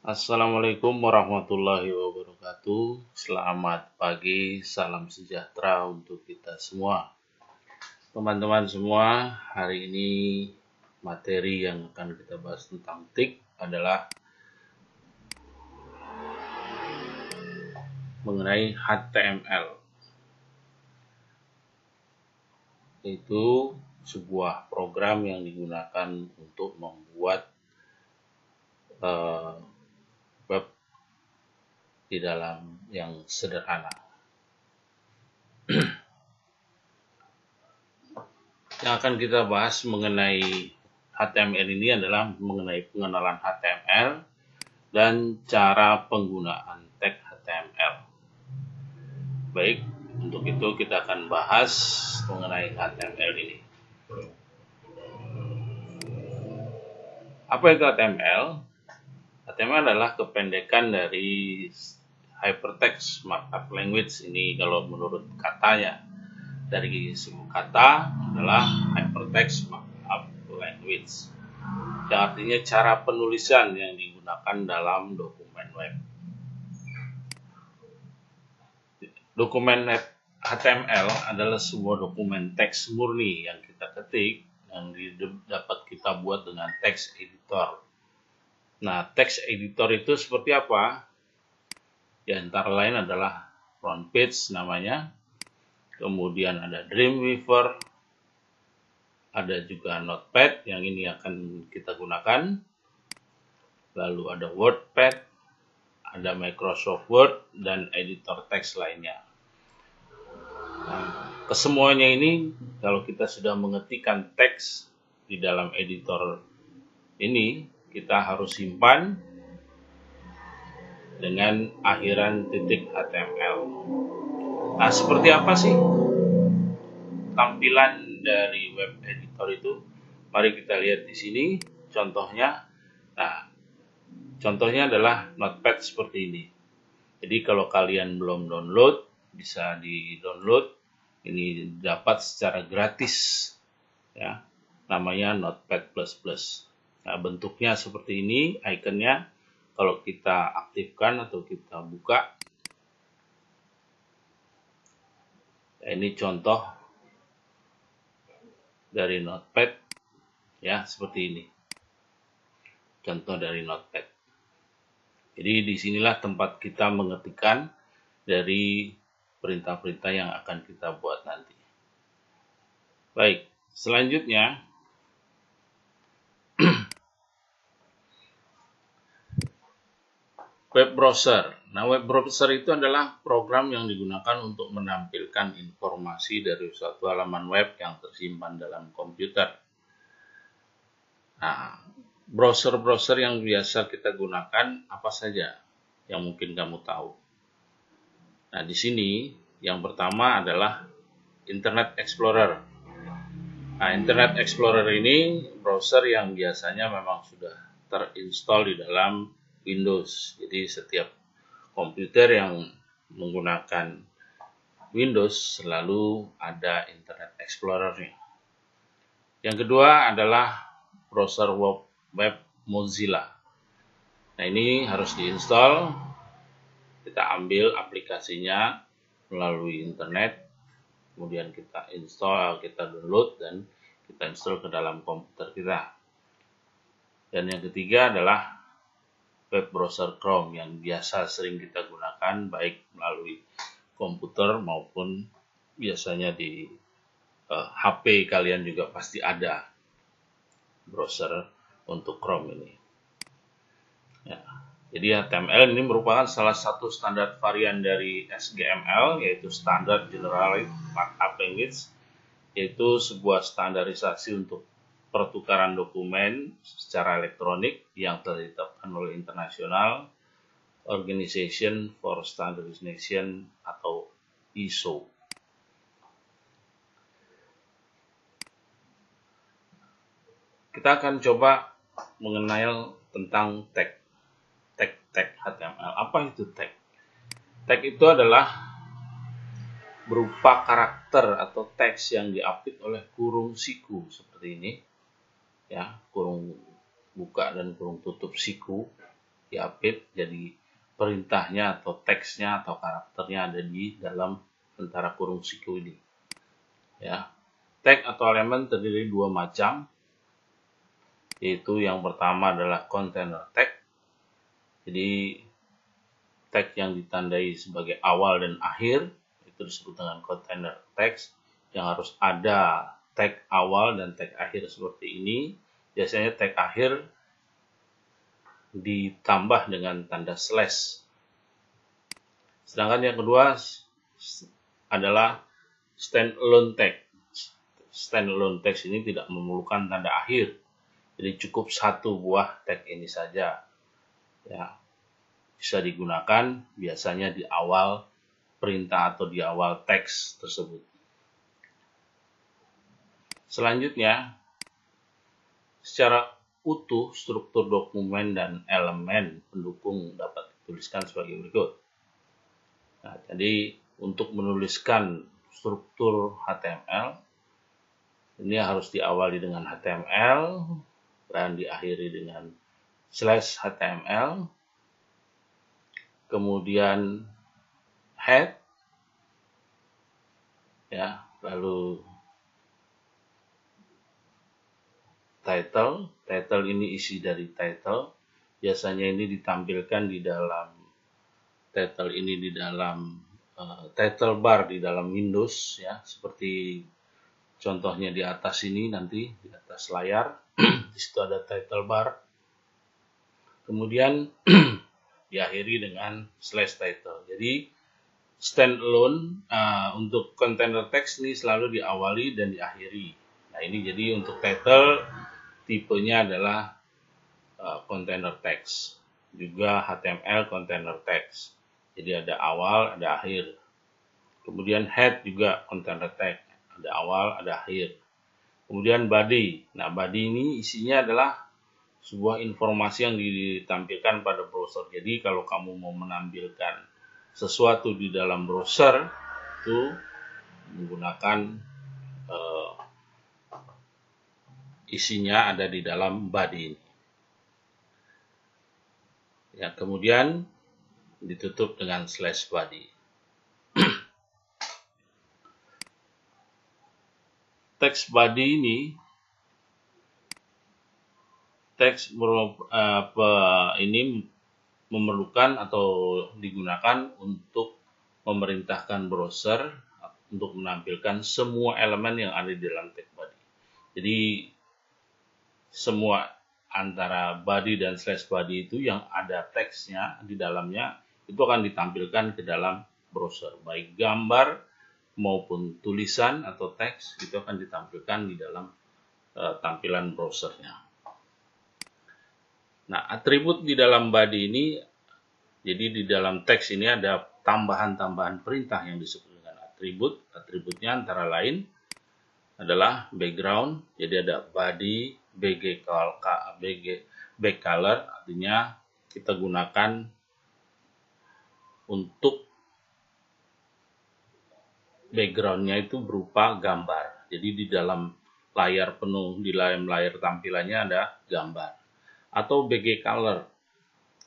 Assalamualaikum warahmatullahi wabarakatuh. Selamat pagi, salam sejahtera untuk kita semua. Teman-teman semua, hari ini materi yang akan kita bahas tentang TIK adalah mengenai HTML. Itu sebuah program yang digunakan untuk membuat web di dalam yang sederhana. Yang akan kita bahas mengenai HTML ini adalah mengenai pengenalan HTML dan cara penggunaan tag HTML. Baik, untuk itu kita akan bahas mengenai HTML ini. Apa itu HTML? HTML adalah kependekan dari Hypertext Markup Language. Ini kalau menurut katanya. Dari semua kata adalah Hypertext Markup Language, yang artinya cara penulisan yang digunakan dalam dokumen web. Dokumen HTML adalah sebuah dokumen teks murni yang kita ketik, yang dapat kita buat dengan text editor. Nah, text editor itu seperti apa? Ya, antara lain adalah front page namanya, kemudian ada Dreamweaver, ada juga Notepad yang ini akan kita gunakan, lalu ada WordPad, ada Microsoft Word, dan editor teks lainnya. Nah, kesemuanya ini kalau kita sudah mengetikkan teks di dalam editor ini, kita harus simpan dengan akhiran .html. Nah, seperti apa sih tampilan dari web editor itu? Mari kita lihat di sini contohnya. Nah, contohnya adalah Notepad seperti ini. Jadi kalau kalian belum download, bisa di-download. Ini dapat secara gratis, ya. Namanya Notepad++. Nah, bentuknya seperti ini, ikonnya. Kalau kita aktifkan atau kita buka, ya, ini contoh dari Notepad, ya, seperti ini. Contoh dari Notepad. Jadi disinilah tempat kita mengetikkan dari perintah-perintah yang akan kita buat nanti. Baik, selanjutnya web browser. Nah, web browser itu adalah program yang digunakan untuk menampilkan informasi dari suatu halaman web yang tersimpan dalam komputer. Nah, browser-browser yang biasa kita gunakan apa saja yang mungkin kamu tahu? Nah, di sini yang pertama adalah Internet Explorer. Nah, Internet Explorer ini browser yang biasanya memang sudah terinstall di dalam Windows. Jadi setiap komputer yang menggunakan Windows selalu ada Internet Explorer-nya. Yang kedua adalah browser web Mozilla. Nah, ini harus diinstal. Kita ambil aplikasinya melalui internet, kemudian kita install, kita download, dan kita install ke dalam komputer kita. Dan yang ketiga adalah web browser Chrome yang biasa sering kita gunakan baik melalui komputer maupun biasanya di HP kalian juga pasti ada browser untuk Chrome ini. Ya. Jadi HTML ini merupakan salah satu standar varian dari SGML, yaitu Standard General Markup Language, yaitu sebuah standarisasi untuk pertukaran dokumen secara elektronik yang telah ditetapkan oleh International Organization for Standardization atau ISO. Kita akan coba mengenal tentang tag HTML. Apa itu tag? Tag itu adalah berupa karakter atau teks yang diapit oleh kurung siku seperti ini, ya, kurung buka dan kurung tutup siku diupdate jadi perintahnya atau teksnya atau karakternya ada di dalam antara kurung siku ini. Ya, tag atau elemen terdiri dua macam, yaitu yang pertama adalah container tag. Jadi tag yang ditandai sebagai awal dan akhir itu disebut dengan container text, yang harus ada tag awal dan tag akhir seperti ini. Biasanya tag akhir ditambah dengan tanda slash. Sedangkan yang kedua adalah standalone tag. Standalone text ini tidak memerlukan tanda akhir, jadi cukup satu buah tag ini saja. Ya, bisa digunakan biasanya di awal perintah atau di awal teks tersebut. Selanjutnya, secara utuh struktur dokumen dan elemen pendukung dapat dituliskan sebagai berikut. Nah, jadi untuk menuliskan struktur HTML ini harus diawali dengan HTML dan diakhiri dengan /HTML, kemudian head, ya, lalu title. Title ini isi dari title. Biasanya ini ditampilkan di dalam title ini di dalam title bar di dalam Windows, ya, seperti contohnya di atas ini, nanti di atas layar. Di situ ada title bar. Kemudian diakhiri dengan /title. Jadi standalone untuk container text ini selalu diawali dan diakhiri. Nah, ini jadi untuk title tipenya adalah container text. Juga HTML container text. Jadi ada awal, ada akhir. Kemudian head juga container text. Ada awal, ada akhir. Kemudian body. Nah, body ini isinya adalah sebuah informasi yang ditampilkan pada browser. Jadi kalau kamu mau menampilkan sesuatu di dalam browser itu menggunakan isinya ada di dalam body ini. Ya, kemudian ditutup dengan /body. Teks body ini ini memerlukan atau digunakan untuk memerintahkan browser untuk menampilkan semua elemen yang ada di dalam tag body. Jadi semua antara body dan /body itu yang ada teksnya di dalamnya itu akan ditampilkan ke dalam browser, baik gambar maupun tulisan atau teks itu akan ditampilkan di dalam tampilan browsernya. Nah, atribut di dalam body ini, jadi di dalam teks ini ada tambahan-tambahan perintah yang disebut dengan atribut. Atributnya antara lain adalah background, jadi ada body, back color, artinya kita gunakan untuk backgroundnya itu berupa gambar. Jadi di dalam layar penuh, di dalam layar tampilannya ada gambar. Atau BG color.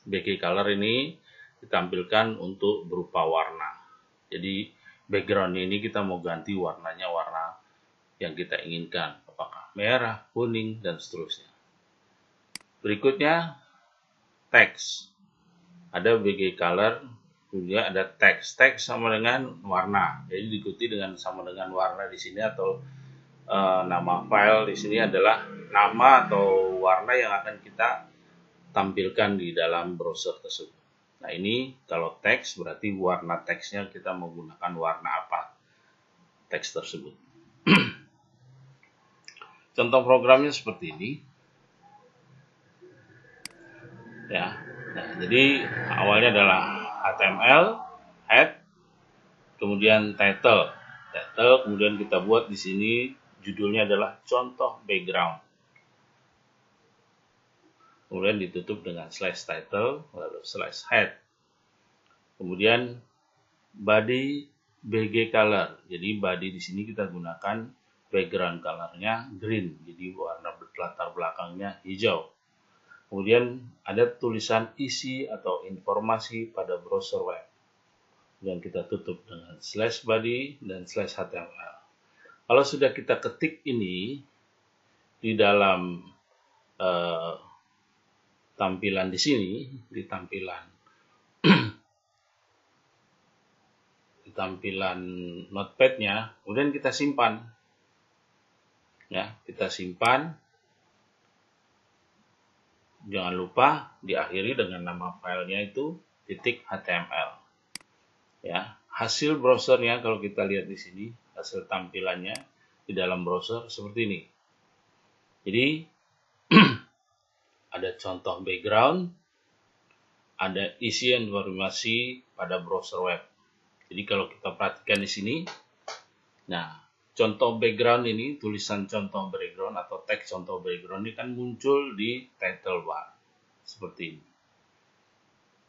BG color ini ditampilkan untuk berupa warna. Jadi background ini kita mau ganti warnanya warna yang kita inginkan. Apakah merah, kuning, dan seterusnya. Berikutnya teks. Ada BG color, kemudian ada teks. Teks sama dengan warna. Jadi diikuti dengan sama dengan warna di sini atau nama file di sini adalah nama atau warna yang akan kita tampilkan di dalam browser tersebut. Nah, ini kalau teks berarti warna teksnya kita menggunakan warna apa teks tersebut. Contoh programnya seperti ini. Ya. Nah, jadi awalnya adalah HTML, head, kemudian title. Title kemudian kita buat di sini judulnya adalah contoh background. Kemudian ditutup dengan /title lalu /head. Kemudian body BG color. Jadi body di sini kita gunakan background colornya green. Jadi warna latar belakangnya hijau. Kemudian ada tulisan isi atau informasi pada browser web. Dan kita tutup dengan /body dan /html. Kalau sudah kita ketik ini di dalam tampilan di sini, di tampilan notepad-nya, kemudian kita simpan. Ya, kita simpan. Jangan lupa diakhiri dengan nama filenya itu .html. Ya, hasil browsernya kalau kita lihat di sini, hasil tampilannya di dalam browser seperti ini. Jadi ada contoh background, ada isi informasi pada browser web. Jadi kalau kita perhatikan di sini, nah contoh background ini, tulisan contoh background atau teks contoh background ini kan muncul di title bar seperti ini.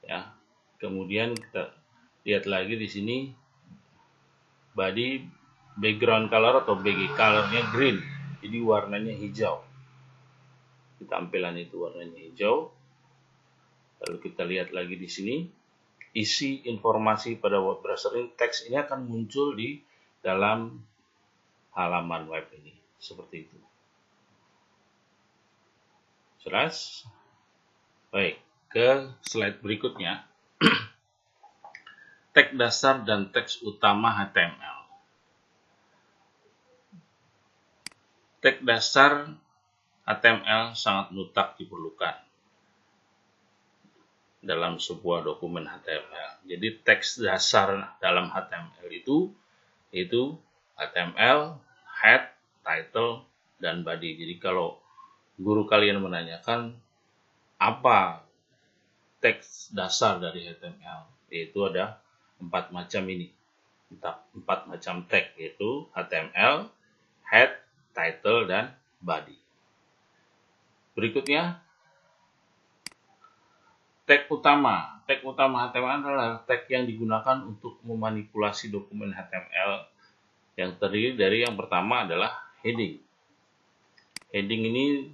Ya, kemudian kita lihat lagi di sini body background color atau BG colornya green, jadi warnanya hijau. Di tampilan itu warnanya hijau. Lalu kita lihat lagi di sini isi informasi pada web browser ini, teks ini akan muncul di dalam halaman web ini seperti itu. Jelas? Baik, ke slide berikutnya. Teks dasar dan teks utama HTML. Teks dasar HTML sangat mutlak diperlukan dalam sebuah dokumen HTML. Jadi teks dasar dalam HTML itu HTML, head, title, dan body. Jadi kalau guru kalian menanyakan apa teks dasar dari HTML, yaitu ada 4 macam ini. 4 macam teks, yaitu HTML, head, title, dan body. Berikutnya, tag utama. Tag utama HTML adalah tag yang digunakan untuk memanipulasi dokumen HTML yang terdiri dari yang pertama adalah heading. Heading ini,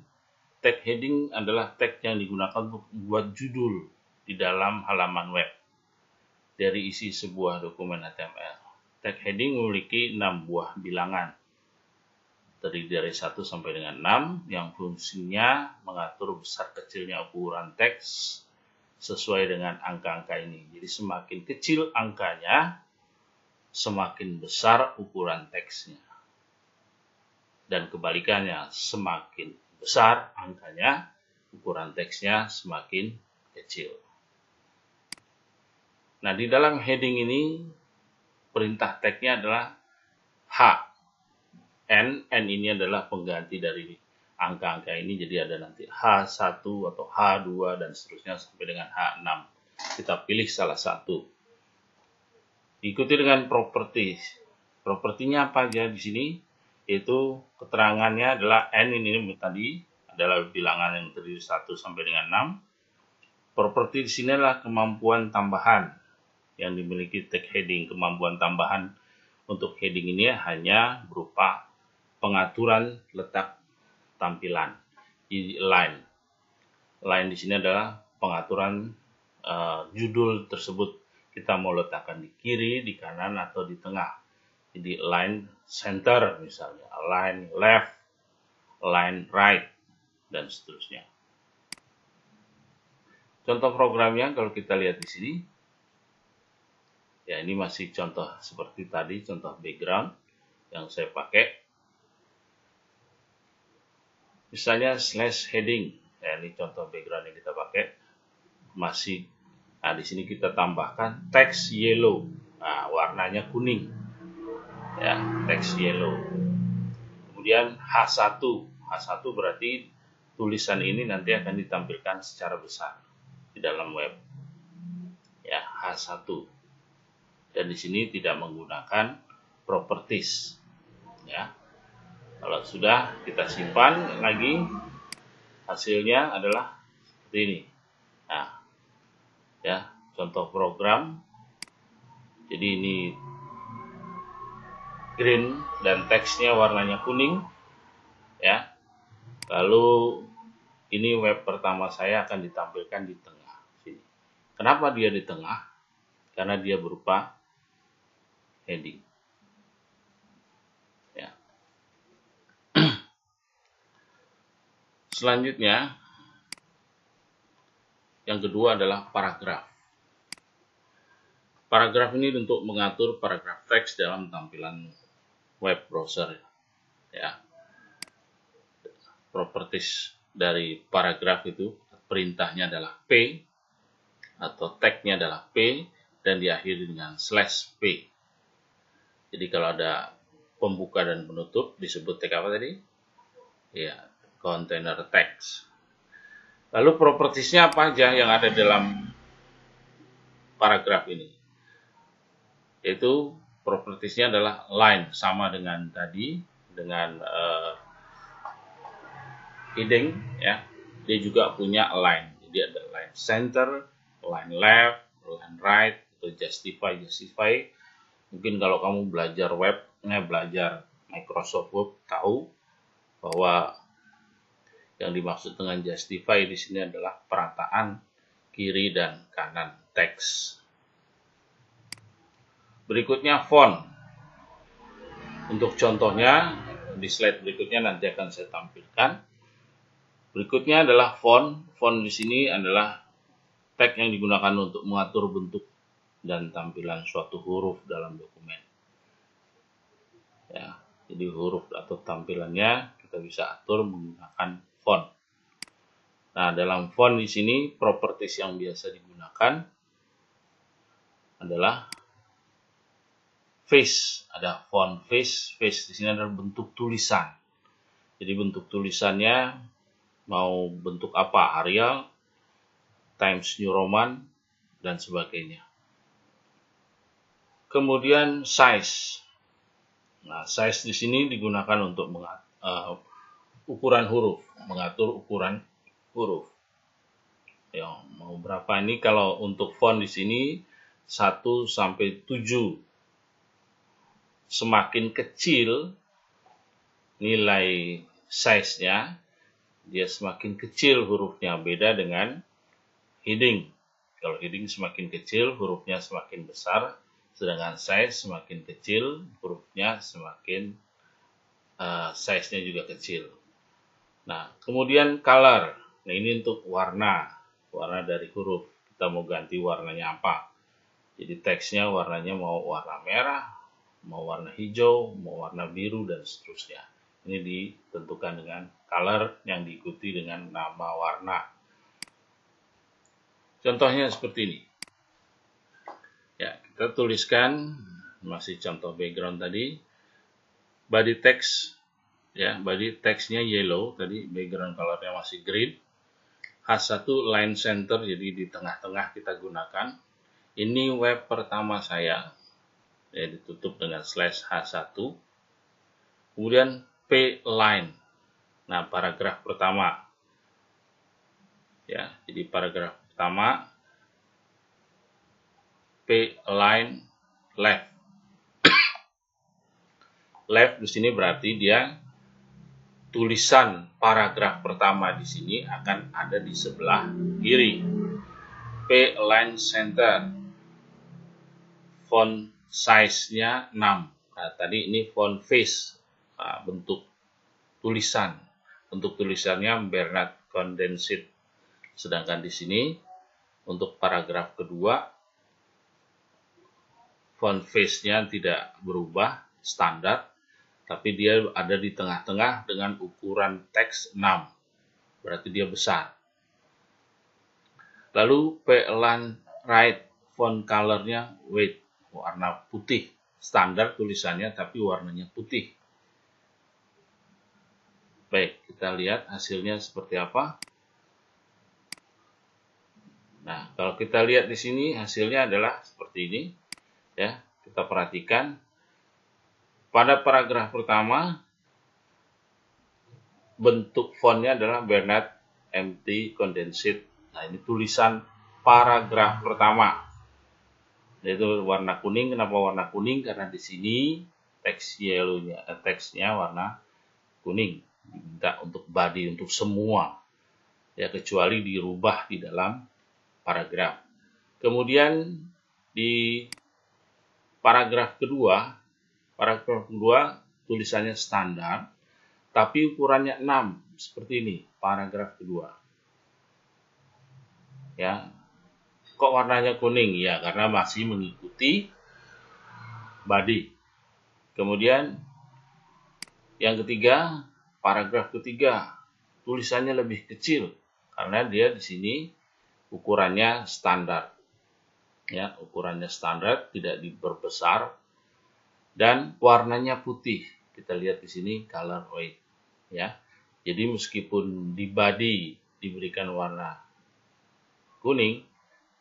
tag heading adalah tag yang digunakan untuk membuat judul di dalam halaman web dari isi sebuah dokumen HTML. Tag heading memiliki 6 buah bilangan, terdiri dari 1 sampai dengan 6, yang fungsinya mengatur besar kecilnya ukuran teks sesuai dengan angka-angka ini. Jadi semakin kecil angkanya, semakin besar ukuran teksnya. Dan kebalikannya, semakin besar angkanya, ukuran teksnya semakin kecil. Nah, di dalam heading ini, perintah tagnya adalah H. N ini adalah pengganti dari angka-angka ini, jadi ada nanti H1 atau H2 dan seterusnya sampai dengan H6. Kita pilih salah satu. Diikuti dengan properties. Propertinya apa aja di sini? Itu keterangannya adalah N ini tadi adalah bilangan yang terdiri 1 sampai dengan 6. Properti di sini adalah kemampuan tambahan yang dimiliki tag heading. Kemampuan tambahan untuk heading ini hanya berupa pengaturan letak tampilan. Line di sini adalah pengaturan judul tersebut, kita mau letakkan di kiri, di kanan, atau di tengah. Jadi line center misalnya, line left, line right, dan seterusnya. Contoh programnya kalau kita lihat di sini, ya ini masih contoh seperti tadi, contoh background yang saya pakai. Misalnya /heading, ya ini contoh background yang kita pakai. Masih, nah di sini kita tambahkan teks yellow, nah warnanya kuning, ya teks yellow. Kemudian H1 berarti tulisan ini nanti akan ditampilkan secara besar di dalam web, ya H1. Dan di sini tidak menggunakan properties, ya. Kalau sudah kita simpan lagi, hasilnya adalah seperti ini. Nah, ya, contoh program. Jadi ini green dan teksnya warnanya kuning, ya. Lalu ini web pertama saya akan ditampilkan di tengah sini. Kenapa dia di tengah? Karena dia berupa heading. Ya. Selanjutnya, yang kedua adalah paragraf. Paragraf ini untuk mengatur paragraf teks dalam tampilan web browser. Ya. Properties dari paragraf itu, perintahnya adalah P, atau tag-nya adalah P, dan diakhiri dengan /P. Jadi kalau ada pembuka dan penutup, disebut tag apa tadi? Ya, container text. Lalu propertiesnya apa aja yang ada dalam paragraf ini? Yaitu propertiesnya adalah line, sama dengan tadi, dengan heading, ya. Dia juga punya line. Jadi ada line center, line left, line right, atau justify. Mungkin kalau kamu belajar web, belajar Microsoft Word, tahu bahwa yang dimaksud dengan justify di sini adalah perataan kiri dan kanan teks. Berikutnya font. Untuk contohnya di slide berikutnya nanti akan saya tampilkan. Berikutnya adalah font. Font di sini adalah tag yang digunakan untuk mengatur bentuk dan tampilan suatu huruf dalam dokumen. Ya, jadi huruf atau tampilannya kita bisa atur menggunakan font. Nah, dalam font di sini properties yang biasa digunakan adalah face. Ada font face. Face di sini adalah bentuk tulisan. Jadi bentuk tulisannya mau bentuk apa? Arial, Times New Roman, dan sebagainya. Kemudian size. Nah, size di sini digunakan untuk ukuran huruf, mengatur ukuran huruf. Ya, mau berapa ini? Kalau untuk font di sini 1 sampai 7. Semakin kecil nilai size-nya, dia semakin kecil hurufnya, beda dengan heading. Kalau heading semakin kecil, hurufnya semakin besar, sedangkan size semakin kecil, hurufnya semakin size-nya juga kecil. Nah, kemudian color. Nah, ini untuk warna dari huruf. Kita mau ganti warnanya apa? Jadi teksnya warnanya mau warna merah, mau warna hijau, mau warna biru, dan seterusnya. Ini ditentukan dengan color yang diikuti dengan nama warna. Contohnya seperti ini. Ya, kita tuliskan, masih contoh background tadi, body text, ya, body textnya yellow, tadi background colornya masih green. H1 line center, jadi di tengah-tengah kita gunakan. Ini web pertama saya, ya, ditutup dengan /H1. Kemudian P line. Nah, paragraf pertama. Ya, jadi paragraf pertama P line left. Left di sini berarti dia tulisan paragraf pertama di sini akan ada di sebelah kiri. P line center. Font size-nya 6. Nah, tadi ini font face. Nah, bentuk tulisan. Bentuk tulisannya Bernard Condensed. Sedangkan di sini untuk paragraf kedua font face-nya tidak berubah, standar, tapi dia ada di tengah-tengah dengan ukuran teks 6. Berarti dia besar. Lalu P-line right, font color-nya white, warna putih. Standar tulisannya tapi warnanya putih. Baik, kita lihat hasilnya seperti apa. Nah, kalau kita lihat di sini hasilnya adalah seperti ini. Ya, kita perhatikan. Pada paragraf pertama, bentuk fontnya adalah Bernard MT Condensed. Nah, ini tulisan paragraf pertama. Yaitu warna kuning. Kenapa warna kuning? Karena di sini teks yellow-nya, teksnya warna kuning. Diminta untuk body, untuk semua. ya, kecuali dirubah di dalam paragraf. Kemudian di paragraf kedua tulisannya standar, tapi ukurannya 6, seperti ini, paragraf kedua. Ya, kok warnanya kuning? Ya, karena masih mengikuti body. Kemudian yang ketiga, paragraf ketiga, tulisannya lebih kecil karena dia di sini ukurannya standar. Ya, ukurannya standar, tidak diperbesar, dan warnanya putih. Kita lihat di sini color white. Ya, jadi meskipun di body diberikan warna kuning,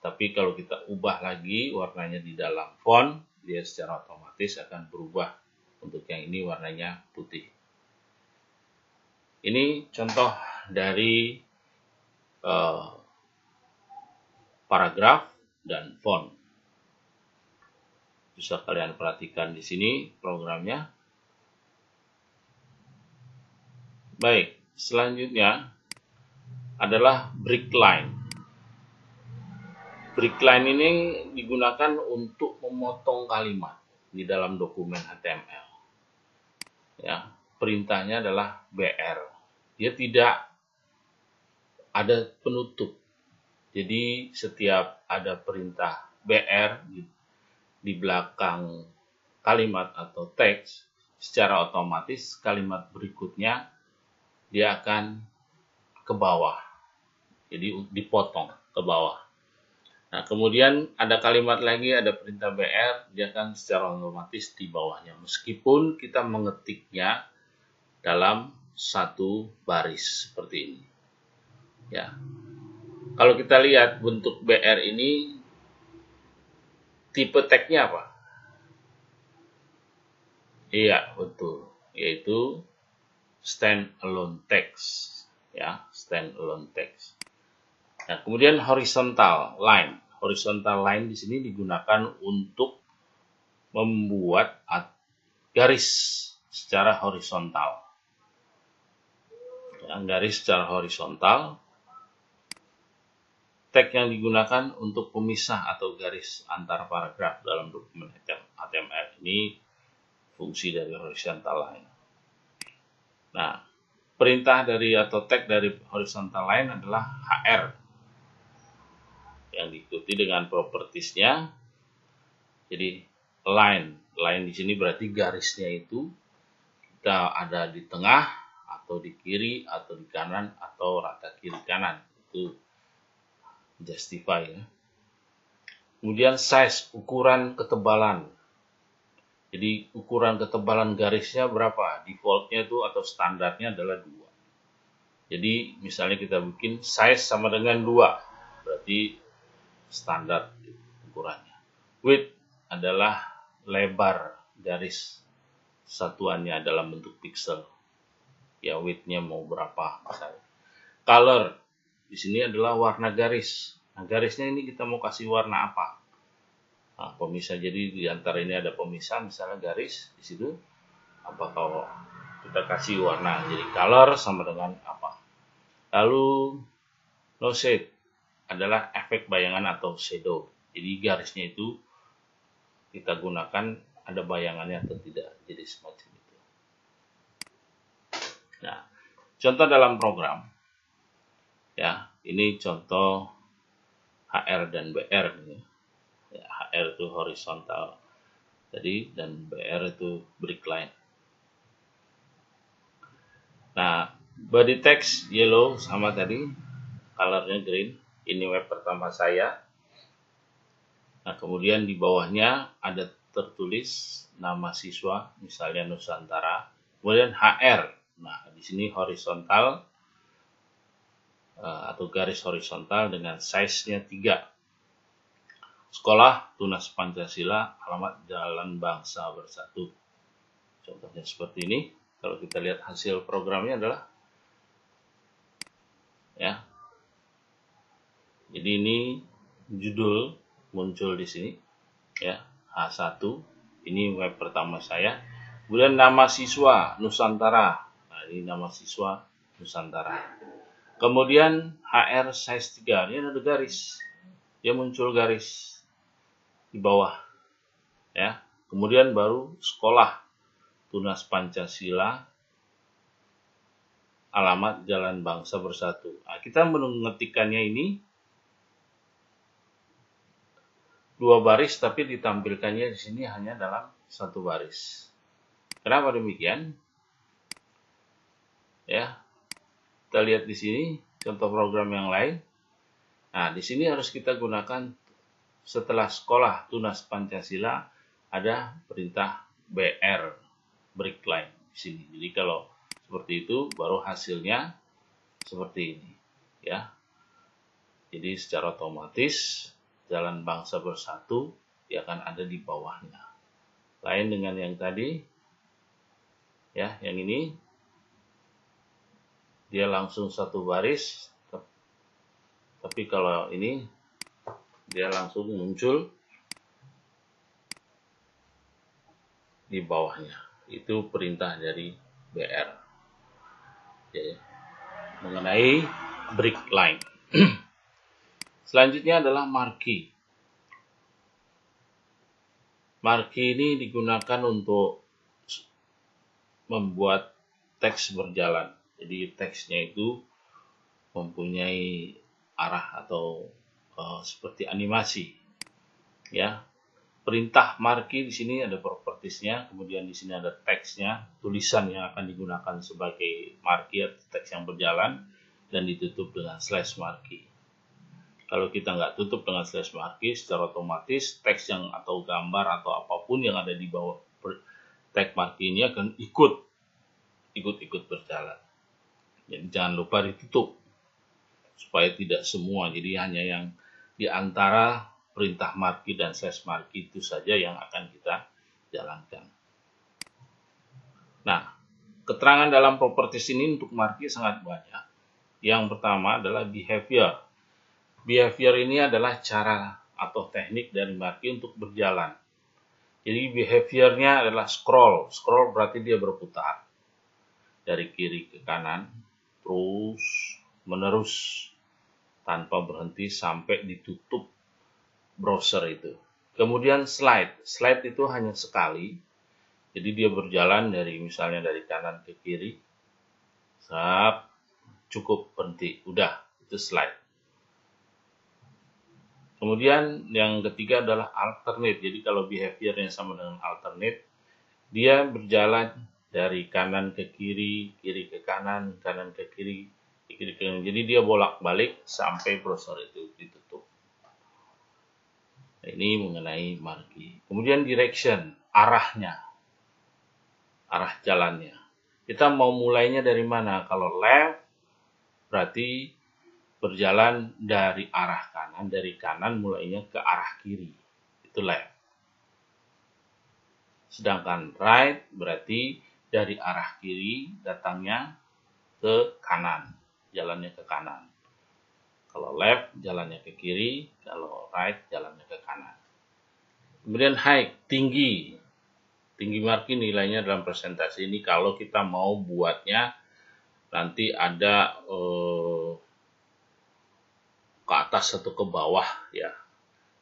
tapi kalau kita ubah lagi warnanya di dalam font, dia secara otomatis akan berubah. Untuk yang ini warnanya putih. Ini contoh dari paragraf dan font. Bisa kalian perhatikan di sini programnya. Baik, selanjutnya adalah break line. Break line ini digunakan untuk memotong kalimat di dalam dokumen HTML. Ya, perintahnya adalah BR. Dia tidak ada penutup. Jadi setiap ada perintah BR di belakang kalimat atau teks, secara otomatis kalimat berikutnya dia akan ke bawah. Jadi dipotong ke bawah. Nah, kemudian ada kalimat lagi, ada perintah BR, dia akan secara otomatis di bawahnya. Meskipun kita mengetiknya dalam satu baris seperti ini. Ya. Kalau kita lihat bentuk BR ini, tipe tagnya apa? Iya, betul. Yaitu standalone text. Ya, standalone text. Nah, kemudian horizontal line. Horizontal line di sini digunakan untuk membuat garis secara horizontal. Ya, garis secara horizontal. Tag yang digunakan untuk pemisah atau garis antar paragraf dalam dokumen HTML ini fungsi dari horizontal line. Nah, perintah dari atau tag dari horizontal line adalah HR yang diikuti dengan propertiesnya. Jadi line di sini berarti garisnya itu kita ada di tengah atau di kiri atau di kanan atau rata kiri kanan, itu justify ya. Kemudian size, ukuran ketebalan. Jadi ukuran ketebalan garisnya berapa? Defaultnya itu atau standarnya adalah 2. Jadi misalnya kita bikin size sama dengan 2, berarti standar ukurannya. Width adalah lebar garis, satuannya dalam bentuk pixel. Ya, width-nya mau berapa misalnya. Color di sini adalah warna garis. Nah, garisnya ini kita mau kasih warna apa? Nah, pemisah. Jadi di antara ini ada pemisah, misalnya garis di situ. Apa kalau kita kasih warna? Jadi color sama dengan apa? Lalu no shade adalah efek bayangan atau shadow. Jadi garisnya itu kita gunakan ada bayangannya atau tidak. Jadi semacam itu. Nah, contoh dalam program. Ya, ini contoh HR dan BR. Ya, HR itu horizontal tadi dan BR itu break line. Nah, body text yellow sama tadi, colornya green. Ini web pertama saya. Nah, kemudian di bawahnya ada tertulis nama siswa, misalnya Nusantara. Kemudian HR. Nah, di sini horizontal atau garis horizontal dengan size-nya 3. Sekolah Tunas Pancasila, alamat Jalan Bangsa Bersatu. Contohnya seperti ini. Kalau kita lihat hasil programnya adalah ya. Jadi ini judul muncul di sini ya, H1. Ini web pertama saya. Kemudian nama siswa Nusantara. Nah, ini nama siswa Nusantara. Kemudian HR size 3, ini ada garis. Dia muncul garis di bawah ya. Kemudian baru sekolah Tunas Pancasila, alamat Jalan Bangsa Bersatu. Nah, kita mengetikkannya ini 2 baris, tapi ditampilkannya di sini hanya dalam 1 baris. Kenapa demikian? Ya, kita lihat di sini contoh program yang lain. Nah, di sini harus kita gunakan setelah sekolah Tunas Pancasila ada perintah BR, break line di sini. Jadi kalau seperti itu baru hasilnya seperti ini, ya. Jadi secara otomatis Jalan Bangsa Bersatu dia akan ada di bawahnya. Lain dengan yang tadi, ya, yang ini dia langsung 1 baris, tapi kalau ini dia langsung muncul di bawahnya. Itu perintah dari BR ya, mengenai break line. Selanjutnya adalah marquee. Marquee ini digunakan untuk membuat teks berjalan. Jadi teksnya itu mempunyai arah atau seperti animasi. Ya. Perintah marquee di sini ada propertiesnya, kemudian di sini ada teksnya, tulisan yang akan digunakan sebagai marquee atau teks yang berjalan, dan ditutup dengan slash marquee. Kalau kita nggak tutup dengan slash marquee, secara otomatis teks yang atau gambar atau apapun yang ada di bawah tag marquee ini akan ikut berjalan. Jadi jangan lupa ditutup supaya tidak semua. Jadi hanya yang di antara perintah marquee dan slash marquee itu saja yang akan kita jalankan. Nah, keterangan dalam properties ini untuk marquee sangat banyak. Yang pertama adalah behavior. Behavior ini adalah cara atau teknik dari marquee untuk berjalan. Jadi behaviornya adalah scroll. Scroll berarti dia berputar dari kiri ke kanan, terus menerus tanpa berhenti sampai ditutup browser itu. Kemudian slide. Slide itu hanya sekali. Jadi dia berjalan dari misalnya dari kanan ke kiri. Cukup berhenti. Udah, itu slide. Kemudian yang ketiga adalah alternate. Jadi kalau behaviornya sama dengan alternate, dia berjalan dari kanan ke kiri, kiri ke kanan ke kiri, kiri ke kanan. Jadi dia bolak-balik sampai browser itu ditutup. Nah, ini mengenai marquee. Kemudian direction, arahnya, arah jalannya. Kita mau mulainya dari mana? Kalau left, berarti berjalan dari arah kanan, dari kanan mulainya ke arah kiri, itu left. Sedangkan right berarti dari arah kiri datangnya ke kanan, jalannya ke kanan. Kalau left jalannya ke kiri, kalau right jalannya ke kanan. Kemudian height, tinggi. Tinggi marquee nilainya dalam presentasi ini kalau kita mau buatnya nanti ada ke atas atau ke bawah ya.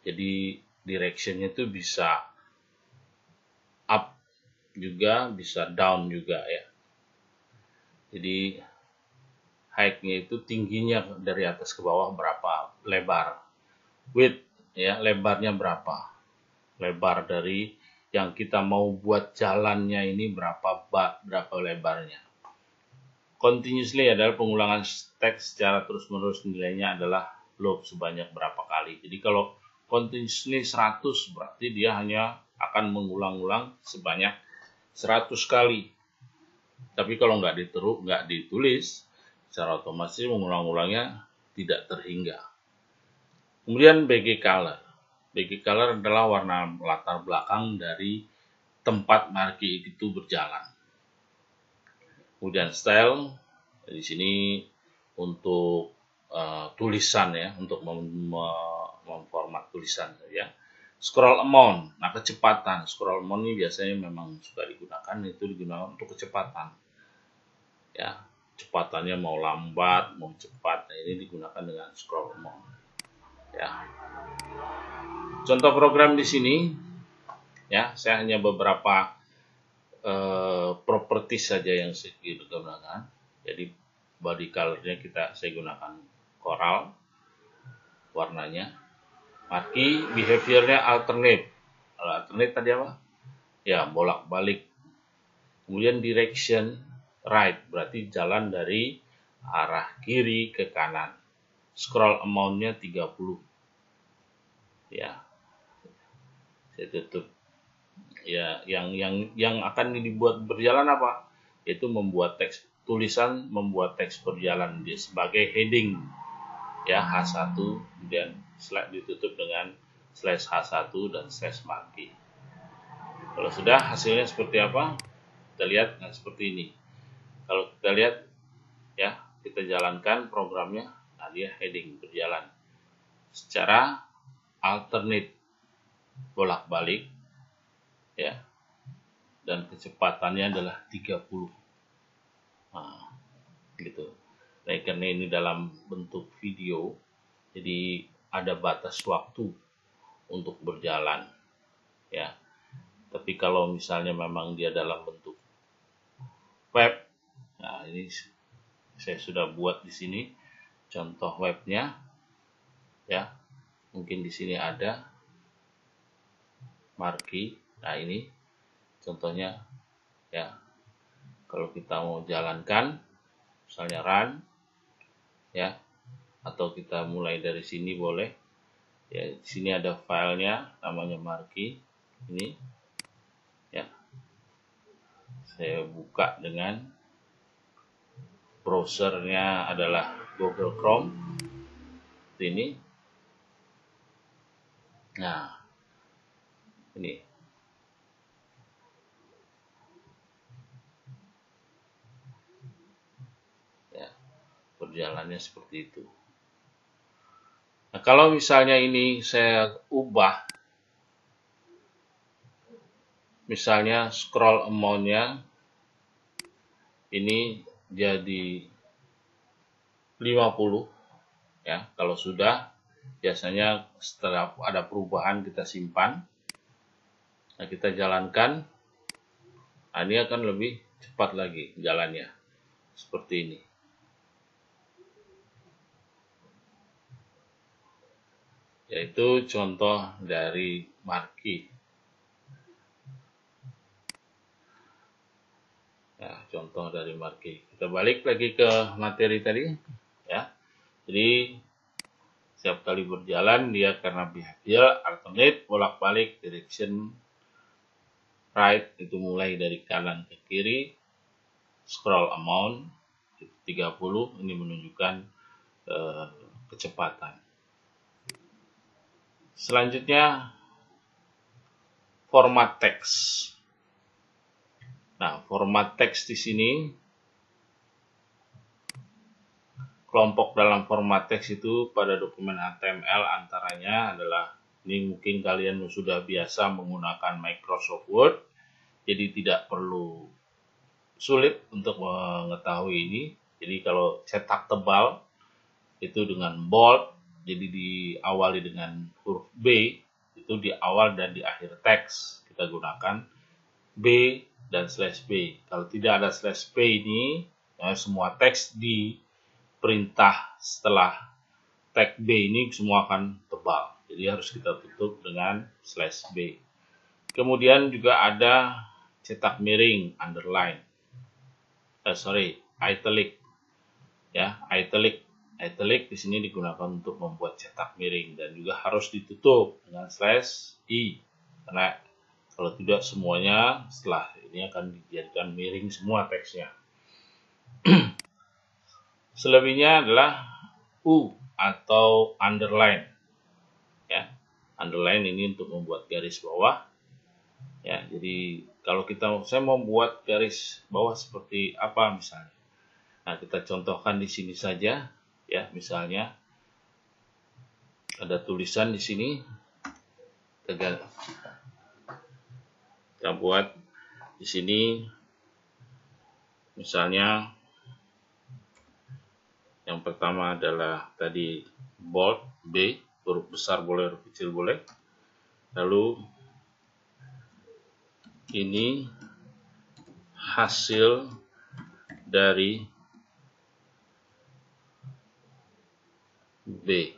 Jadi directionnya itu bisa up juga, bisa down juga ya. Jadi height-nya itu tingginya dari atas ke bawah berapa lebar. Width ya, lebarnya berapa. Lebar dari yang kita mau buat jalannya ini berapa lebarnya. Continuously adalah pengulangan teks secara terus-menerus, nilainya adalah loop sebanyak berapa kali. Jadi kalau continuously 100 berarti dia hanya akan mengulang-ulang sebanyak 100 kali. Tapi kalau nggak ditulis, secara otomatis mengulang-ulangnya tidak terhingga. Kemudian BG color. BG color adalah warna latar belakang dari tempat marquee itu berjalan. Kemudian style, di sini untuk tulisan ya, untuk memformat tulisan ya. Scroll amount, nah kecepatan. Scroll amount ini biasanya memang suka digunakan, itu digunakan untuk kecepatan. Ya. kecepatannya mau lambat, mau cepat. Nah, ini digunakan dengan scroll amount. Ya. Contoh program di sini, ya, saya hanya beberapa properties saja yang saya gunakan. Jadi body colornya saya gunakan coral, warnanya. Marquee, behaviornya alternate. Alternate tadi apa? Ya, bolak-balik. Kemudian direction right, berarti jalan dari arah kiri ke kanan. Scroll amount-nya 30. Ya. Saya tutup. Ya, yang akan dibuat berjalan apa? Yaitu membuat teks tulisan, membuat teks berjalan sebagai heading. Ya, H1, kemudian ditutup dengan slash H1 dan slash marquee. Kalau sudah, hasilnya seperti apa? Kita lihat, nah seperti ini. Kalau kita lihat, ya, kita jalankan programnya, nah dia heading berjalan secara alternate, bolak-balik, ya, dan kecepatannya adalah 30. Nah, gitu. Nah, karena ini dalam bentuk video, jadi ada batas waktu untuk berjalan, ya. Tapi kalau misalnya memang dia dalam bentuk web, nah ini saya sudah buat di sini contoh webnya, ya. Mungkin di sini ada marquee. Nah, ini contohnya, ya. Kalau kita mau jalankan, misalnya run, ya, atau kita mulai dari sini boleh. Ya, di sini ada filenya, namanya marquee. Ini, ya. Saya buka dengan browsernya adalah Google Chrome. Ini. Nah, ini. Ya, berjalannya seperti itu. Nah, kalau misalnya ini saya ubah, misalnya scroll amount-nya ini jadi 50, ya. Kalau sudah, biasanya setelah ada perubahan kita simpan. Nah, kita jalankan. Nah, ini akan lebih cepat lagi jalannya. Seperti ini. Yaitu contoh dari marquee. Ya, contoh dari marquee. Kita balik lagi ke materi tadi, ya. Jadi setiap kali berjalan dia karena behavior alternate, bolak-balik, direction right itu mulai dari kanan ke kiri, scroll amount 30, ini menunjukkan kecepatan. Selanjutnya format teks. Nah, format teks di sini, kelompok dalam format teks itu pada dokumen HTML antaranya adalah, ini mungkin kalian sudah biasa menggunakan Microsoft Word, jadi tidak perlu sulit untuk mengetahui ini. Jadi kalau cetak tebal itu dengan bold, jadi diawali dengan huruf B, itu di awal dan di akhir teks kita gunakan B dan slash B. Kalau tidak ada slash B ini, ya, semua teks di perintah setelah tag B ini semua akan tebal. Jadi harus kita tutup dengan slash B. Kemudian juga ada cetak miring, underline. Italic. Ya, italic di sini digunakan untuk membuat cetak miring dan juga harus ditutup dengan slash I. Karena kalau tidak semuanya setelah ini akan dijadikan miring semua teksnya. Selebihnya adalah U atau underline. Ya, underline ini untuk membuat garis bawah. Ya, jadi kalau saya mau buat garis bawah seperti apa misalnya. Nah, kita contohkan di sini saja, ya, misalnya ada tulisan di sini, kita buat di sini, misalnya Yang pertama adalah tadi bold B, huruf besar boleh, huruf kecil boleh. Lalu ini hasil dari B.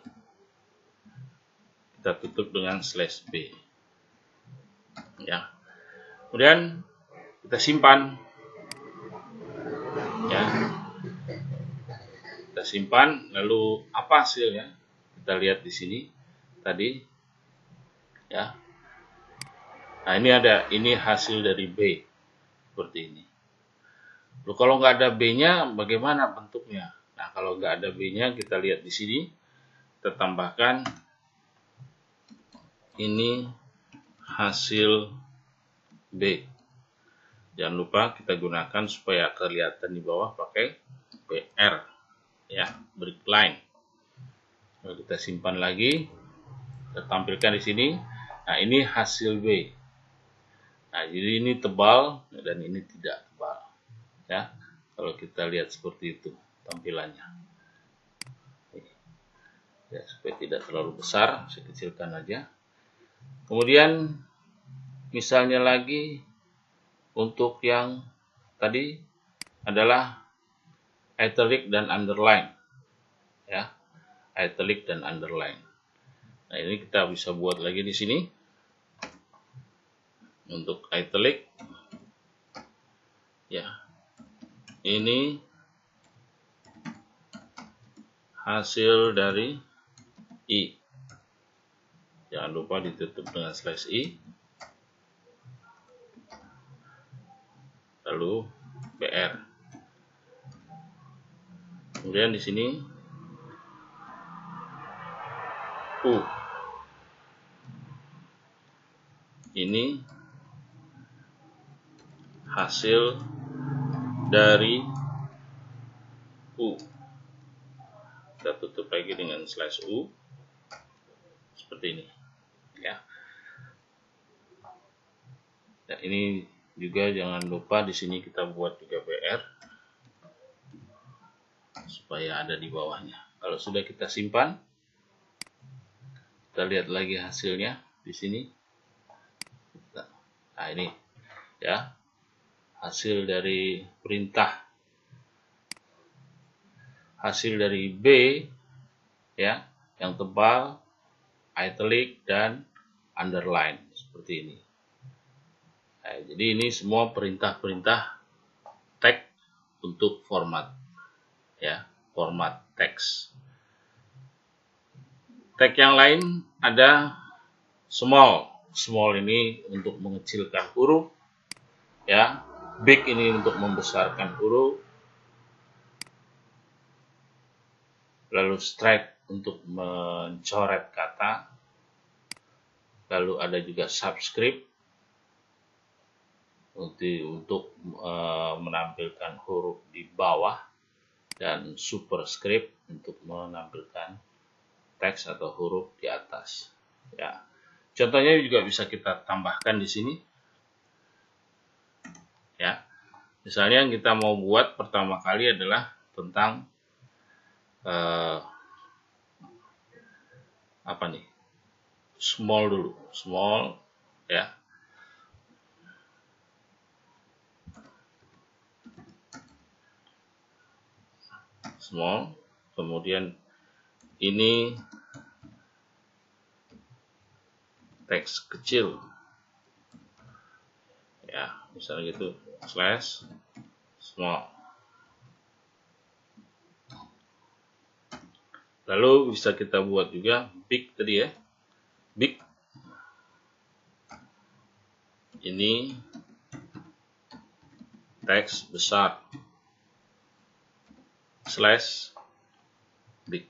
Kita tutup dengan slash B. Ya. Kemudian kita simpan. Ya. Kita simpan, lalu apa hasilnya? Kita lihat di sini tadi. Ya. Nah, ini hasil dari B. Seperti ini. Loh, kalau nggak ada B-nya, bagaimana bentuknya? Nah, kalau nggak ada B-nya, kita lihat di sini. Kita tambahkan ini hasil B. Jangan lupa kita gunakan supaya kelihatan di bawah pakai BR. Ya, break line. Lalu kita simpan lagi. Kita tampilkan di sini. Nah, ini hasil B. Nah, jadi ini tebal dan ini tidak tebal. Ya, kalau kita lihat seperti itu tampilannya. Ya, supaya tidak terlalu besar, saya kecilkan aja. Kemudian misalnya lagi untuk yang tadi adalah italic dan underline. Ya, italic dan underline. Nah, ini kita bisa buat lagi di sini. Untuk italic, ya, ini hasil dari I. Jangan lupa ditutup dengan slash I. Lalu BR. Kemudian di sini U. Ini hasil dari U. Kita tutup lagi dengan slash U. Seperti ini. Ya. Dan ini juga jangan lupa di sini kita buat juga BR supaya ada di bawahnya. Kalau sudah kita simpan, kita lihat lagi hasilnya di sini. Nah, ini ya, hasil dari perintah, hasil dari B ya, yang tebal, italic dan underline seperti ini. Nah, jadi ini semua perintah-perintah tag untuk format ya, format teks. Tag yang lain ada small. Small ini untuk mengecilkan huruf ya, big ini untuk membesarkan huruf, lalu strike untuk mencoret kata, lalu ada juga subscript untuk menampilkan huruf di bawah, dan superscript untuk menampilkan teks atau huruf di atas. Ya, contohnya juga bisa kita tambahkan di sini. Ya, misalnya yang kita mau buat pertama kali adalah tentang apa nih? Small dulu, small ya. Small, kemudian ini teks kecil ya, misalnya gitu, slash small. Lalu bisa kita buat juga big tadi ya, big ini teks besar, slash big.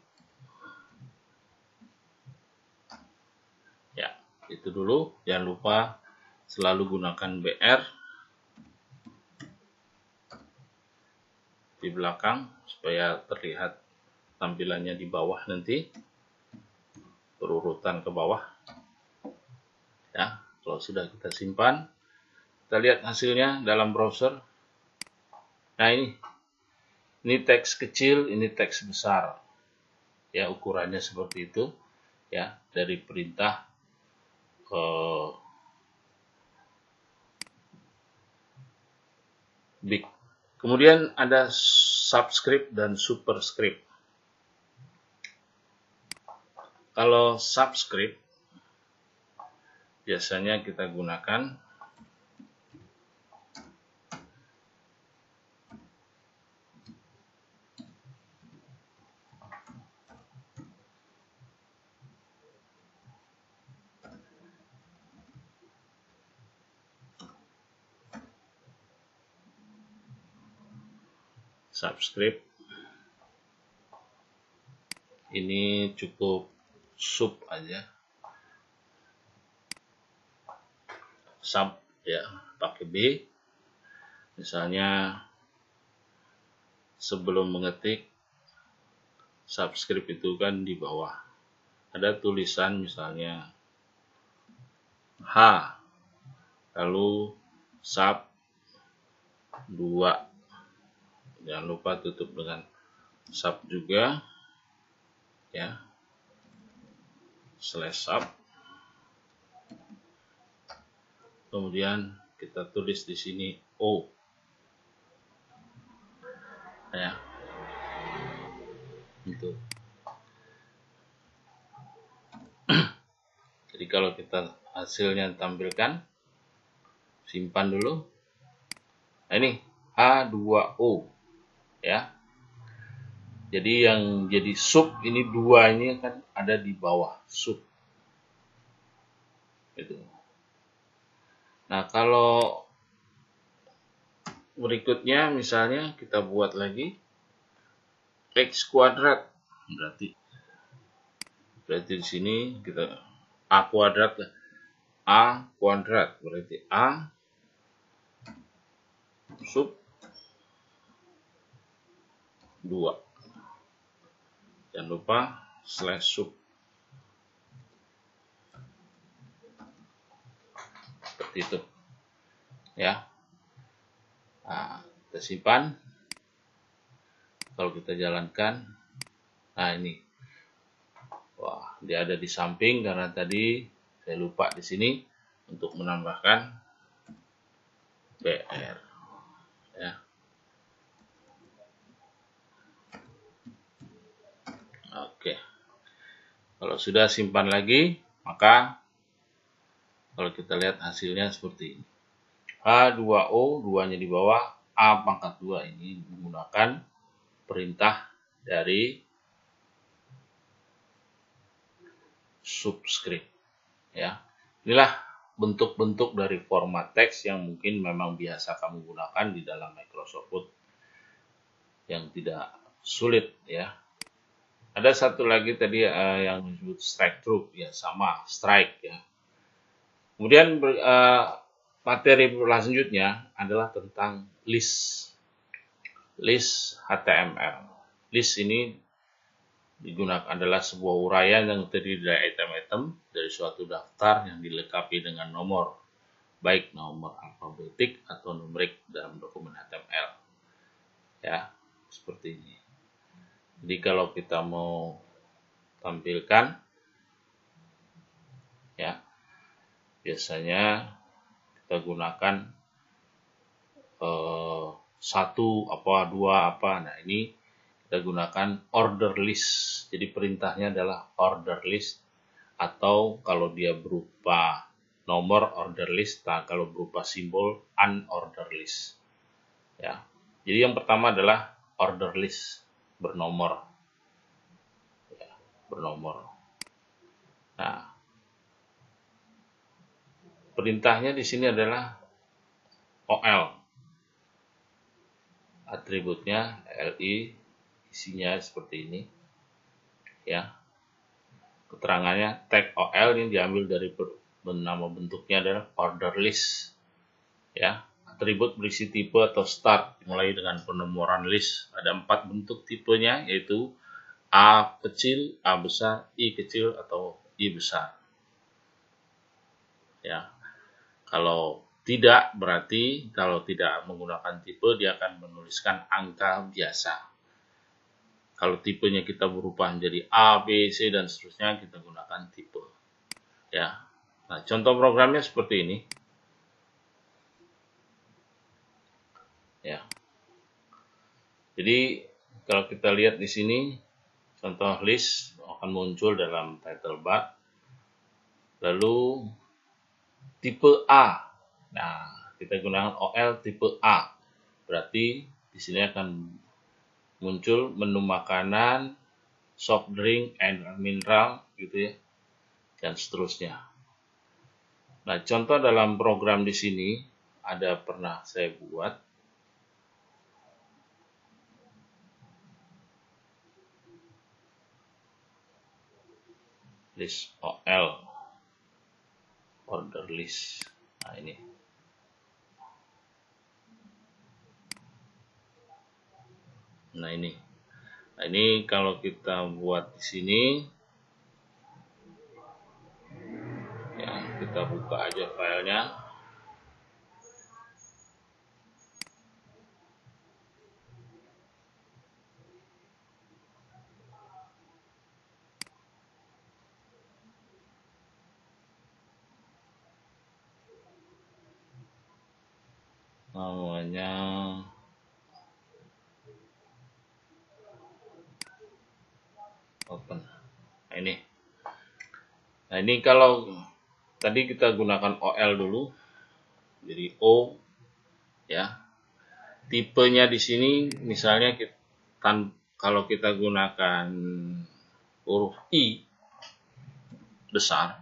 Ya, itu dulu. Jangan lupa selalu gunakan BR di belakang supaya terlihat tampilannya di bawah nanti, berurutan ke bawah. Ya, kalau sudah kita simpan, kita lihat hasilnya dalam browser. Nah, Ini teks kecil, ini teks besar. Ya, ukurannya seperti itu. Ya, dari perintah big. Kemudian ada subscript dan superscript. Kalau subscript biasanya kita gunakan subscript. Ini cukup sub aja. Sub ya, pakai B. Misalnya sebelum mengetik subscript itu kan di bawah ada tulisan misalnya H, lalu sub 2. Jangan lupa tutup dengan sub juga ya, slash sub. Kemudian kita tulis di sini O ya, itu. Jadi kalau kita hasilnya tampilkan, simpan dulu. Nah, ini H2O ya. Jadi yang jadi sub ini 2 ini kan ada di bawah sub. Itu. Nah, kalau berikutnya misalnya kita buat lagi X kuadrat. Berarti di sini kita A kuadrat lah. A kuadrat berarti A sub 2. Jangan lupa slash sub. Seperti itu. Ya. Nah, kita simpan. Kalau kita jalankan, nah ini. Wah, dia ada di samping karena tadi saya lupa di sini untuk menambahkan BR. Ya. Oke. Kalau sudah simpan lagi, maka kalau kita lihat hasilnya seperti ini. H2O, 2-nya di bawah, A pangkat 2 ini menggunakan perintah dari subscript. Ya. Inilah bentuk-bentuk dari format teks yang mungkin memang biasa kamu gunakan di dalam Microsoft Word yang tidak sulit ya. Ada satu lagi tadi yang disebut strike through ya, sama strike ya. Kemudian materi selanjutnya adalah tentang list HTML. List ini digunakan adalah sebuah uraian yang terdiri dari item-item dari suatu daftar yang dilengkapi dengan nomor, baik nomor alfabetik atau numerik dalam dokumen HTML. Ya, seperti ini. Jadi kalau kita mau tampilkan, ya, biasanya kita gunakan satu apa, dua apa. Nah, ini kita gunakan order list. Jadi perintahnya adalah order list, atau kalau dia berupa nomor order list, nah kalau berupa simbol unorder list. Ya. Jadi yang pertama adalah order list bernomor. Ya, bernomor. Nah, perintahnya di sini adalah OL. Atributnya LI, isinya seperti ini. Ya. Keterangannya tag OL ini diambil dari nama bentuknya adalah order list. Ya. Atribut berisi tipe atau start dimulai dengan penomoran list. Ada 4 bentuk tipenya, yaitu A kecil, A besar, I kecil, atau I besar. Ya. Kalau tidak, berarti kalau tidak menggunakan tipe dia akan menuliskan angka biasa. Kalau tipenya kita berubah menjadi A, B, C dan seterusnya, kita gunakan tipe. Ya. Nah, contoh programnya seperti ini. Ya. Jadi kalau kita lihat di sini, contoh list akan muncul dalam title bar. Lalu tipe A. Nah, kita gunakan OL tipe A. Berarti di sini akan muncul menu makanan, soft drink, and mineral gitu ya, dan seterusnya. Nah, contoh dalam program di sini ada pernah saya buat. List OL, order list. Nah, ini. Nah, ini kalau kita buat di sini, ya, kita buka aja filenya. Namanya open. Nah, ini. Nah, ini kalau tadi kita gunakan OL dulu, jadi O, ya. Tipenya di sini, misalnya kalau kita gunakan huruf I besar,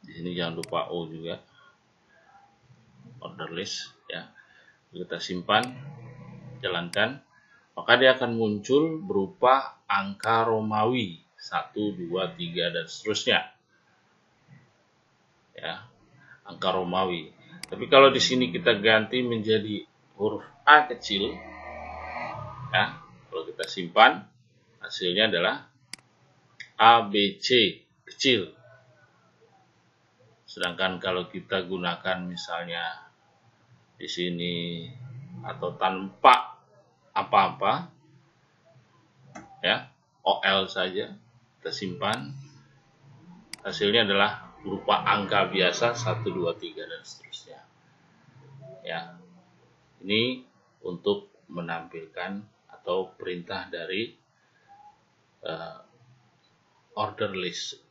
di sini jangan lupa O juga, order list, ya. Kita simpan, jalankan, maka dia akan muncul berupa angka Romawi 1, 2, 3 dan seterusnya. Ya, angka Romawi. Tapi kalau di sini kita ganti menjadi huruf A kecil, ya, kalau kita simpan, hasilnya adalah A, B, C kecil. Sedangkan kalau kita gunakan misalnya di sini atau tanpa apa-apa, ya, OL saja, kita simpan, hasilnya adalah berupa angka biasa 1, 2, 3 dan seterusnya. Ya. Ini untuk menampilkan atau perintah dari order list.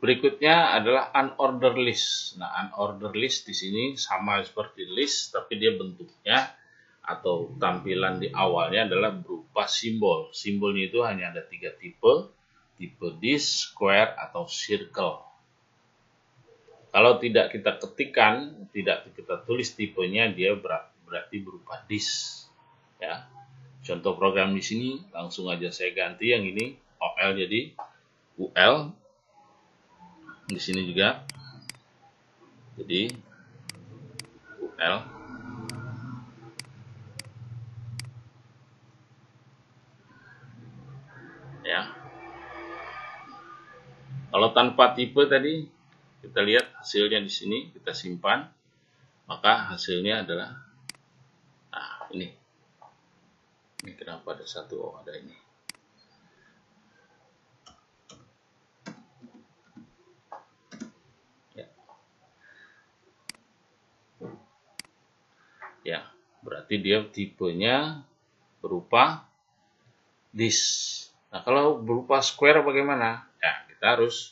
Berikutnya adalah unorder list. Nah, unorder list di sini sama seperti list, tapi dia bentuknya atau tampilan di awalnya adalah berupa simbol. Simbolnya itu hanya ada 3 tipe disk, square, atau circle. Kalau tidak kita ketikkan, tidak kita tulis tipenya, dia berarti berupa disk. Ya. Contoh program di sini langsung aja saya ganti yang ini OL jadi UL. Di sini juga jadi UL. Ya. Kalau tanpa tipe tadi kita lihat hasilnya di sini, kita simpan, maka hasilnya adalah ini. Ini kenapa ada satu, ada ini. Ya, berarti dia tipenya berupa disk. Nah, kalau berupa square bagaimana? Ya, kita harus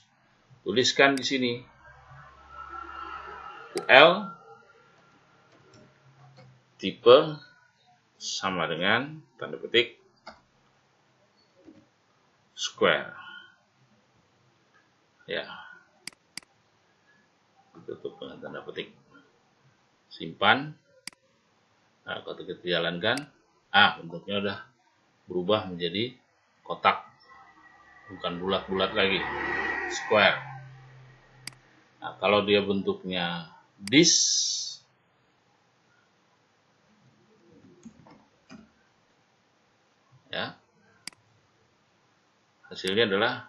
tuliskan di sini UL tipe sama dengan tanda petik square. Ya, ditutup dengan tanda petik. Simpan. Nah, kalau kita jalankan, bentuknya udah berubah menjadi kotak, bukan bulat-bulat lagi, square. Nah, kalau dia bentuknya disk, ya, hasilnya adalah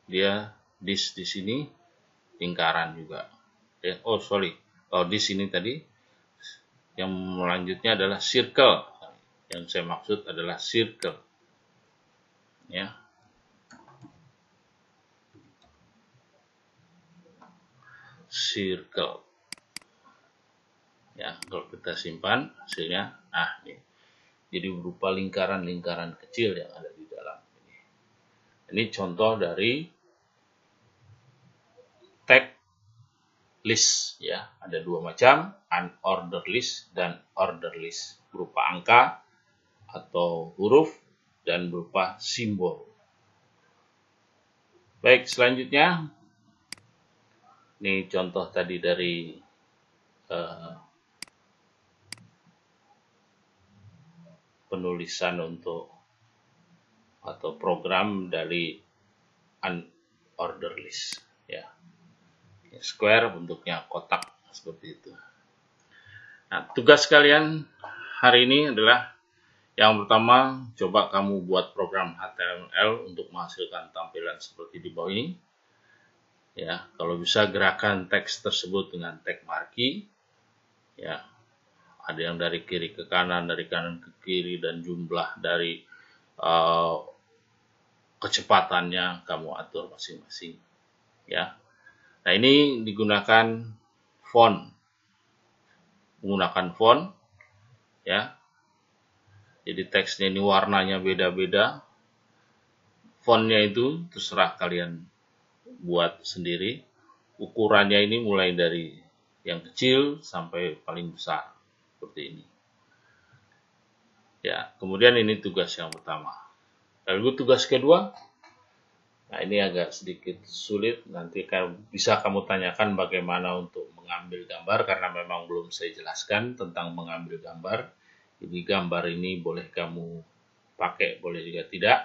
dia disk di sini lingkaran juga. Ya, kalau di sini tadi Yang selanjutnya adalah circle. Yang saya maksud adalah circle. Ya. Circle. Ya, kalau kita simpan hasilnya, ini. Jadi berupa lingkaran-lingkaran kecil yang ada di dalam ini. Ini contoh dari tag list, ya. Ada dua macam, unordered list dan ordered list, berupa angka atau huruf dan berupa simbol. Baik, selanjutnya ini contoh tadi dari penulisan untuk atau program dari unordered list, ya. Square bentuknya kotak seperti itu. Nah, tugas kalian hari ini adalah yang pertama, coba kamu buat program HTML untuk menghasilkan tampilan seperti di bawah ini. Ya, kalau bisa gerakan teks tersebut dengan tag marquee. Ya, ada yang dari kiri ke kanan, dari kanan ke kiri, dan jumlah dari kecepatannya kamu atur masing-masing. Ya, nah ini digunakan font, menggunakan font, ya. Jadi teksnya ini warnanya beda-beda, fontnya itu terserah kalian buat sendiri. Ukurannya ini mulai dari yang kecil sampai paling besar seperti ini. Ya, kemudian ini tugas yang pertama. Lalu tugas kedua, nah ini agak sedikit sulit, nanti bisa kamu tanyakan bagaimana untuk mengambil gambar, karena memang belum saya jelaskan tentang mengambil gambar. Jadi gambar ini boleh kamu pakai, boleh juga tidak.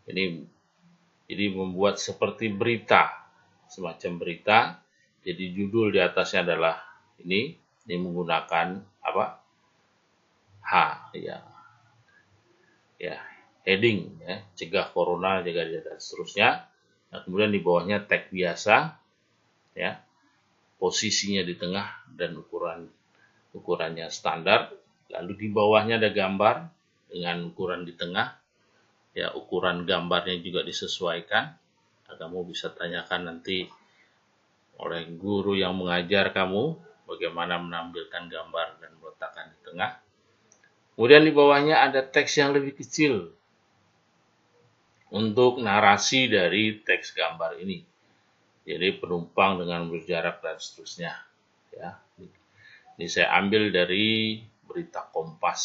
Jadi membuat seperti berita, semacam berita. Jadi judul di atasnya adalah ini menggunakan apa? Ya, heading, ya, cegah corona, jaga diri dan seterusnya. Nah, kemudian di bawahnya tag biasa, ya, posisinya di tengah dan ukurannya standar. Lalu di bawahnya ada gambar dengan ukuran di tengah, ya, ukuran gambarnya juga disesuaikan. Nah, kamu bisa tanyakan nanti oleh guru yang mengajar kamu bagaimana menampilkan gambar dan meletakkan di tengah. Kemudian di bawahnya ada teks yang lebih kecil untuk narasi dari teks gambar ini. Jadi penumpang dengan berjarak dan seterusnya. Ya. Ini saya ambil dari berita Kompas.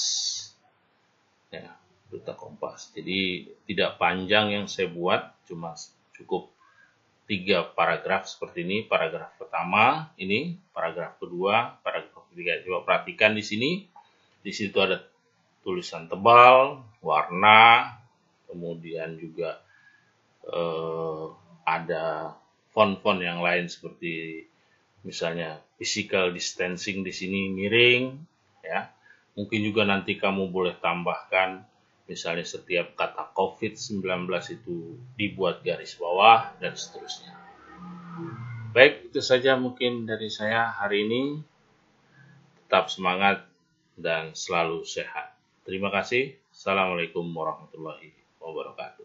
Ya, berita Kompas. Jadi tidak panjang yang saya buat, cuma cukup 3 paragraf seperti ini. Paragraf pertama ini, paragraf kedua, paragraf ketiga. Coba perhatikan di sini. Di situ ada tulisan tebal, warna, kemudian juga ada font-font yang lain seperti misalnya physical distancing di sini miring, ya. Mungkin juga nanti kamu boleh tambahkan misalnya setiap kata COVID-19 itu dibuat garis bawah dan seterusnya. Baik, itu saja mungkin dari saya hari ini. Tetap semangat dan selalu sehat. Terima kasih. Assalamualaikum warahmatullahi wabarakatuh.